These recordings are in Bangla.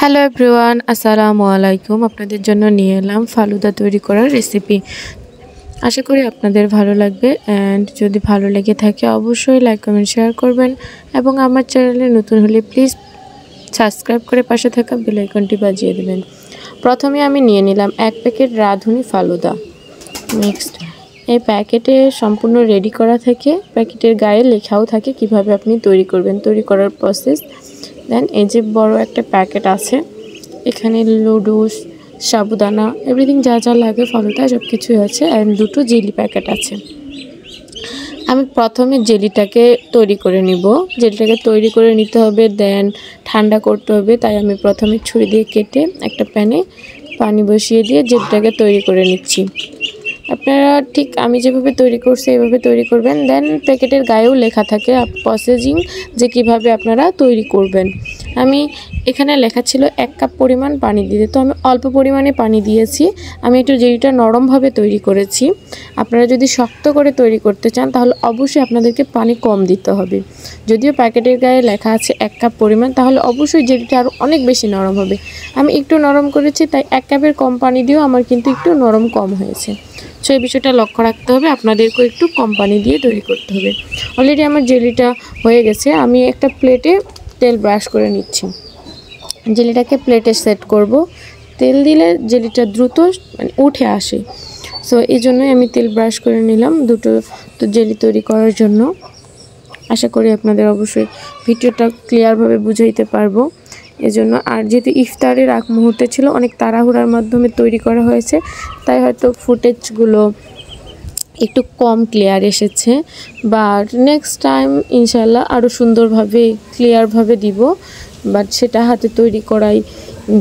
হ্যালো এভরিওয়ান, আসসালামু আলাইকুম। আপনাদের জন্য নিয়ে এলাম ফালুদা তৈরি করার রেসিপি। আশা করি আপনাদের ভালো লাগবে। অ্যান্ড যদি ভালো লেগে থাকে অবশ্যই লাইক কমেন্ট শেয়ার করবেন এবং আমার চ্যানেলে নতুন হলে প্লিজ সাবস্ক্রাইব করে পাশে থাকা বেল আইকনটি বাজিয়ে দেবেন। প্রথমে আমি নিয়ে নিলাম 1 প্যাকেট রাঁধুনি ফালুদা। নেক্সট, এই প্যাকেটে সম্পূর্ণ রেডি করা থাকে, প্যাকেটের গায়ে লেখাও থাকে কিভাবে আপনি তৈরি করবেন, তৈরি করার প্রসেস। দেন এই যে বড় একটা প্যাকেট আছে, এখানে লুডুস, সাবুদানা, এভরিথিং যা যা লাগে ফালুদা সব কিছুই আছে। অ্যান্ড দুটো জেলি প্যাকেট আছে। আমি প্রথমে জেলিটাকে তৈরি করে নিব। জেলিটাকে তৈরি করে নিতে হবে, দেন ঠান্ডা করতে হবে। তাই আমি প্রথমে ছুরি দিয়ে কেটে একটা প্যানে পানি বসিয়ে দিয়ে জেলিটাকে তৈরি করে নিচ্ছি। আপনারা ঠিক আমি যেভাবে তৈরি করছি এভাবে তৈরি করবেন। দেন প্যাকেটের গায়েও লেখা থাকে প্রসেসিং যে কিভাবে আপনারা তৈরি করবেন। আমি এখানে লেখা ছিল 1 কাপ পরিমাণ পানি দিতে, তো আমি অল্প পরিমাণে পানি দিয়েছি। আমি একটু জেলিটা নরমভাবে তৈরি করেছি। আপনারা যদি শক্ত করে তৈরি করতে চান তাহলে অবশ্যই আপনাদেরকে পানি কম দিতে হবে। যদিও প্যাকেটের গায়ে লেখা আছে 1 কাপ পরিমাণ, তাহলে অবশ্যই জেলিটা আরও অনেক বেশি নরম হবে। আমি একটু নরম করেছি, তাই 1 কাপের কম পানি দিয়েও আমার কিন্তু একটু নরম কম হয়েছে। সো এই বিষয়টা লক্ষ্য রাখতে হবে, আপনাদেরকেও একটু কম পানি দিয়ে তৈরি করতে হবে। অলরেডি আমার জেলিটা হয়ে গেছে। আমি একটা প্লেটে তেল ব্রাশ করে নিচ্ছি। জেলিটাকে প্লেটে সেট করব। তেল দিলে জেলিটা দ্রুত উঠে আসে। সো এই জন্যই আমি তেল ব্রাশ করে নিলাম দুটো জেলি তৈরি করার জন্য। আশা করি আপনাদের অবশ্যই ভিডিওটা ক্লিয়ারভাবে বুঝাইতে পারবো এজন্য। আর যেহেতু ইফতারের আগ মুহূর্তে ছিল, অনেক তাড়াহুড়ার মাধ্যমে তৈরি করা হয়েছে, তাই হয়তো ফুটেজগুলো একটু কম ক্লিয়ার এসেছে। বাট নেক্সট টাইম ইনশাল্লাহ আরও সুন্দরভাবে ক্লিয়ারভাবে দিব। বাট সেটা হাতে তৈরি করাই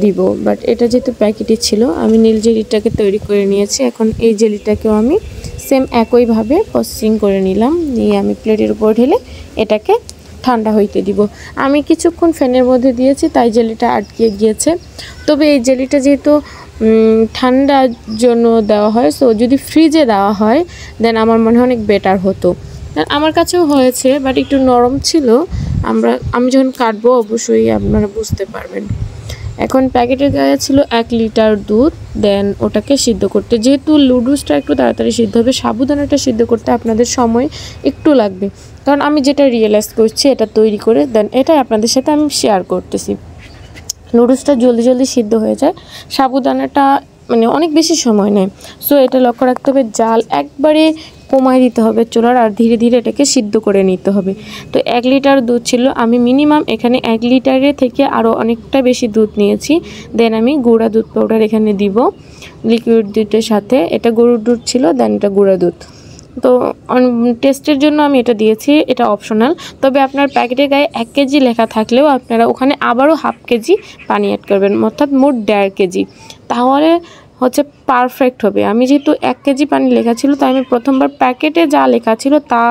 দিব। বাট এটা যেহেতু প্যাকেটে ছিল, আমি নীল জেলিটাকে তৈরি করে নিয়েছি। এখন এই জেলিটাকেও আমি সেম একইভাবে প্রসেসিং করে নিলাম। নিয়ে আমি প্লেটের উপর ঢেলে এটাকে ঠান্ডা হইতে দিব। আমি কিছুক্ষণ ফ্যানের মধ্যে দিয়েছি, তাই জেলিটা আটকে গিয়েছে। তবে এই জেলিটা যেহেতু ঠান্ডার জন্য দেওয়া হয়, সো যদি ফ্রিজে দেওয়া হয় দেন আমার মনে হয় অনেক বেটার হতো। আমার কাছেও হয়েছে, বাট একটু নরম ছিল। আমি যখন কাটবো অবশ্যই আপনারা বুঝতে পারবেন। এখন প্যাকেটের গায়ে ছিল 1 লিটার দুধ। দেন ওটাকে সিদ্ধ করতে, যেহেতু লুডুসটা একটু তাড়াতাড়ি সিদ্ধ হবে, সাবুদানাটা সিদ্ধ করতে আপনাদের সময় একটু লাগবে। কারণ আমি যেটা রিয়েলাইজ করছি এটা তৈরি করে দেন এটাই আপনাদের সাথে আমি শেয়ার করতেছি। লুডুসটা জলদি জলদি সিদ্ধ হয়ে যায়, সাবুদানাটা অনেক বেশি সময় নেয়। সো এটা লক্ষ্য রাখতে হবে, জাল একবারে কমায় দিতে হবে চুলার, আর ধীরে ধীরে এটাকে সিদ্ধ করে নিতে হবে। তো 1 লিটার দুধ ছিল, আমি মিনিমাম এখানে 1 লিটারের থেকে আরও অনেকটা বেশি দুধ নিয়েছি। দেন আমি গুঁড়া দুধ পাউডার এখানে দিব লিকুইড দুধের সাথে। এটা গরুর দুধ ছিল, দেন এটা গুঁড়া দুধ। তো টেস্টের জন্য আমি এটা দিয়েছি, এটা অপশনাল। তবে আপনার প্যাকেটের গায়ে 1 কেজি লেখা থাকলেও আপনারা ওখানে আবারও হাফ কেজি পানি অ্যাড করবেন, অর্থাৎ মোট 1.5 কেজি। তাহলে হচ্ছে পারফেক্ট হবে। আমি যেহেতু 1 কেজি পানি লেখা ছিল, তাই আমি প্রথমবার প্যাকেটে যা লেখা ছিল তা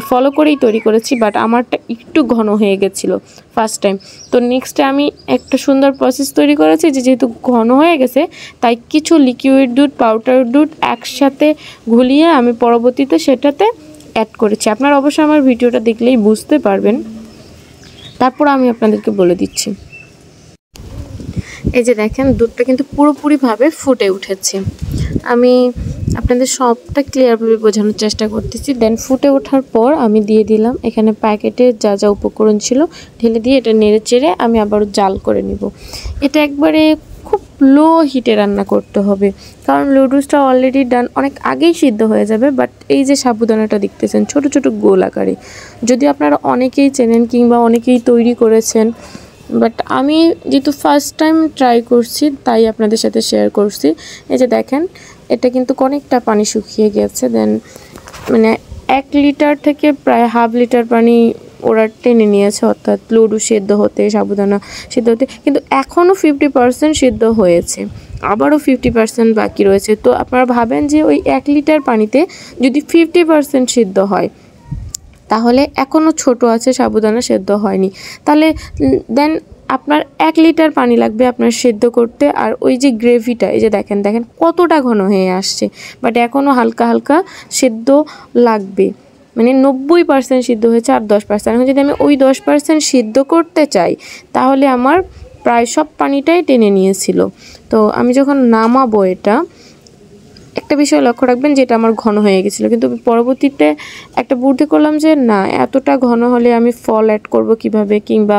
ফলো করেই তৈরি করেছি। বাট আমারটা একটু ঘন হয়ে গেছিলো ফার্স্ট টাইম। তো নেক্সটে আমি একটা সুন্দর প্রসেস তৈরি করেছি যে যেহেতু ঘন হয়ে গেছে, তাই কিছু লিকুইড দুধ, পাউডার দুধ একসাথে ঘুলিয়ে আমি পরবর্তীতে সেটাতে অ্যাড করেছি। আপনারা অবশ্যই আমার ভিডিওটা দেখলেই বুঝতে পারবেন। তারপর আমি আপনাদেরকে বলে দিচ্ছি। এই যে দেখেন, দুধটা কিন্তু পুরোপুরিভাবে ফুটে উঠেছে। আমি আপনাদের সবটা ক্লিয়ারভাবে বোঝানোর চেষ্টা করতেছি। দেন ফুটে ওঠার পর আমি দিয়ে দিলাম এখানে প্যাকেটে যা যা উপকরণ ছিল ঢেলে দিয়ে এটা নেড়ে চেড়ে আমি আবারও জাল করে নিব। এটা একবারে খুব লো হিটে রান্না করতে হবে, কারণ লুডুসটা অলরেডি ডান, অনেক আগেই সিদ্ধ হয়ে যাবে। বাট এই যে সাবুদানাটা দেখতেছেন ছোট ছোট গোল আকারে, যদি আপনারা অনেকেই চেনেন কিংবা অনেকেই তৈরি করেছেন, বাট আমি যেহেতু ফার্স্ট টাইম ট্রাই করছি তাই আপনাদের সাথে শেয়ার করছি। এই যে দেখেন, এটা কিন্তু অনেকটা পানি শুকিয়ে গেছে। দেন 1 লিটার থেকে প্রায় হাফ লিটার পানি ওরা টেনে নিয়েছে, অর্থাৎ লুডু সিদ্ধ হতে, সাবুদানা সিদ্ধ হতে। কিন্তু এখনও 50% সিদ্ধ হয়েছে, আবারও 50% বাকি রয়েছে। তো আপনারা ভাবেন যে ওই 1 লিটার পানিতে যদি 50% সিদ্ধ হয়, তাহলে এখনও ছোট আছে, সাবুদানা সেদ্ধ হয়নি। তাহলে দেন আপনার 1 লিটার পানি লাগবে আপনার সেদ্ধ করতে। আর ওই যে গ্রেভিটা, এই যে দেখেন কতটা ঘন হয়ে আসছে, বাট এখনও হালকা হালকা সেদ্ধ লাগবে। 90% সিদ্ধ হয়েছে, আর 10%। এখন যদি আমি ওই 10% সিদ্ধ করতে চাই, তাহলে আমার প্রায় সব পানিটাই টেনে নিয়েছিল। তো আমি যখন নামাবো এটা, একটা বিষয় লক্ষ্য রাখবেন যে এটা আমার ঘন হয়ে গেছিলো, কিন্তু পরবর্তীতে একটা বুদ্ধি করলাম যে না, এতটা ঘন হলে আমি ফল অ্যাড করব কিভাবে, কিংবা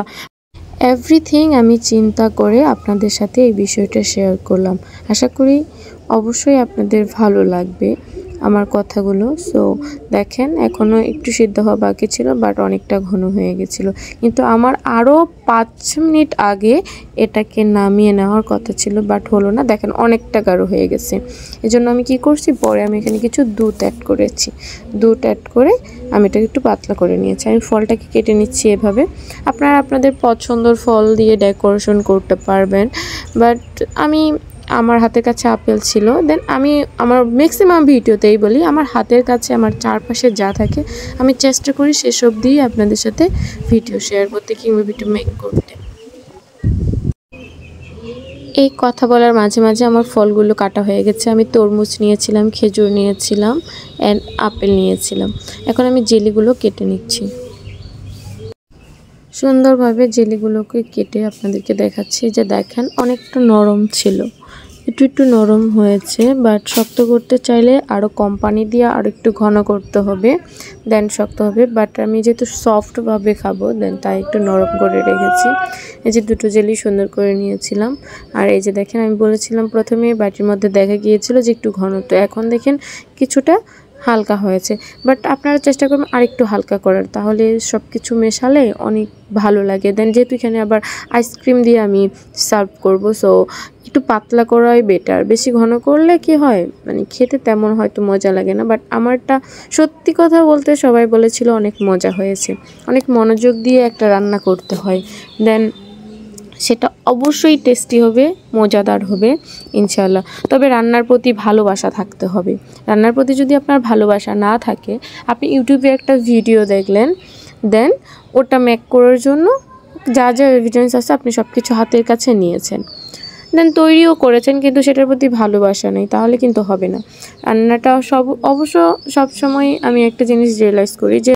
এভরিথিং আমি চিন্তা করে আপনাদের সাথে এই বিষয়টা শেয়ার করলাম। আশা করি অবশ্যই আপনাদের ভালো লাগবে আমার কথাগুলো। সো দেখেন, এখনও একটু সিদ্ধ হওয়া বাকি ছিল, বাট অনেকটা ঘন হয়ে গেছিলো। কিন্তু আমার আরও 5 মিনিট আগে এটাকে নামিয়ে নেওয়ার কথা ছিল, বাট হলো না। দেখেন অনেকটা গাঢ় হয়ে গেছে। এজন্য আমি কি করছি, পরে আমি এখানে কিছু দুধ অ্যাড করেছি। দুধ অ্যাড করে আমি এটাকে একটু পাতলা করে নিয়েছি। আমি ফলটাকে কেটে নিচ্ছি এভাবে। আপনারা আপনাদের পছন্দের ফল দিয়ে ডেকোরেশন করতে পারবেন, বাট আমার হাতের কাছে আপেল ছিল। দেন আমি আমার ম্যাক্সিমাম ভিডিওতেই বলি, আমার হাতের কাছে আমার চারপাশে যা থাকে আমি চেষ্টা করি সেসব দিয়ে আপনাদের সাথে ভিডিও শেয়ার করতে কিংবা ভিডিও মেক করতে। এই কথা বলার মাঝে মাঝে আমার ফলগুলো কাটা হয়ে গেছে। আমি তরমুজ নিয়েছিলাম, খেজুর নিয়েছিলাম, অ্যান্ড আপেল নিয়েছিলাম। এখন আমি জেলিগুলো কেটে নিচ্ছি। সুন্দরভাবে জেলিগুলোকে কেটে আপনাদেরকে দেখাচ্ছি। যে দেখেন অনেকটা নরম ছিল, একটু নরম হয়েছে, বাট শক্ত করতে চাইলে আরও কম পানি দিয়ে আরও একটু ঘন করতে হবে, দেন শক্ত হবে। বাট আমি যেহেতু সফটভাবে খাবো, দেন তাই একটু নরম করে রেখেছি। এই যে দুটো জেলি সুন্দর করে নিয়েছিলাম। আর এই যে দেখেন, আমি বলেছিলাম প্রথমে বাটির মধ্যে দেখা গিয়েছিল যে একটু ঘন, তো এখন দেখেন কিছুটা হালকা হয়েছে। বাট আপনারা চেষ্টা করবেন আরেকটু হালকা করার, তাহলে সব কিছু মেশালে অনেক ভালো লাগে। দেন যেহেতু এখানে আবার আইসক্রিম দিয়ে আমি সার্ভ করব, সো একটু পাতলা করাই বেটার। বেশি ঘন করলে কি হয়, মানে খেতে তেমন হয়তো মজা লাগে না। বাট আমারটা সত্যি কথা বলতে সবাই বলেছিল অনেক মজা হয়েছে। অনেক মনোযোগ দিয়ে একটা রান্না করতে হয়, দেন সেটা অবশ্যই টেস্টি হবে, মজাদার হবে ইনশাল্লাহ। তবে রান্নার প্রতি ভালোবাসা থাকতে হবে। রান্নার প্রতি যদি আপনার ভালোবাসা না থাকে, আপনি ইউটিউবে একটা ভিডিও দেখলেন, দেন ওটা মেক করার জন্য যা যা এভিডেন্স আছে আপনি সব কিছু হাতের কাছে নিয়েছেন, দেন তৈরিও করেছেন, কিন্তু সেটার প্রতি ভালোবাসা নেই, তাহলে কিন্তু হবে না রান্নাটা। সবসময় আমি একটা জিনিস রিয়েলাইজ করি যে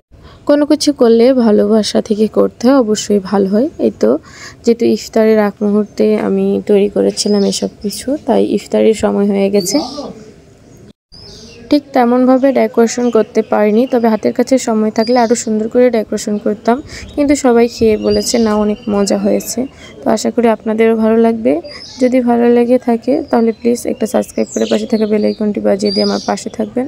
কোনো কিছু করলে ভালোবাসা থেকে করতে হয়, অবশ্যই ভালো হয়। এই তো যেহেতু ইফতারের আগ মুহূর্তে আমি তৈরি করেছিলাম এসব কিছু, তাই ইফতারের সময় হয়ে গেছে। ঠিক তেমনভাবে ডেকোরেশন করতে পারিনি, তবে হাতের কাছে সময় থাকলে আরও সুন্দর করে ডেকোরেশন করতাম। কিন্তু সবাই খেয়ে বলেছে না, অনেক মজা হয়েছে। তো আশা করি আপনাদেরও ভালো লাগবে। যদি ভালো লেগে থাকে তাহলে প্লিজ একটা সাবস্ক্রাইব করে পাশে থাকা বেল আইকনটি বাজিয়ে দিয়ে আমার পাশে থাকবেন।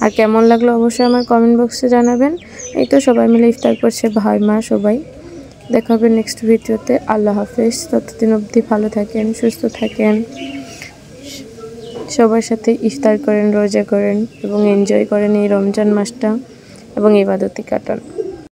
আর কেমন লাগলো অবশ্যই আমার কমেন্ট বক্সে জানাবেন। এই তো সবাই মিলে ইফতার করছে, ভাই মা সবাই। দেখা হবে নেক্সট ভিডিওতে। আল্লাহ হাফেজ। ততদিন অবধি ভালো থাকেন, সুস্থ থাকেন, সবার সাথে ইফতার করেন, রোজা করেন এবং এনজয় করেন এই রমজান মাসটা এবং ইবাদতে কাটান।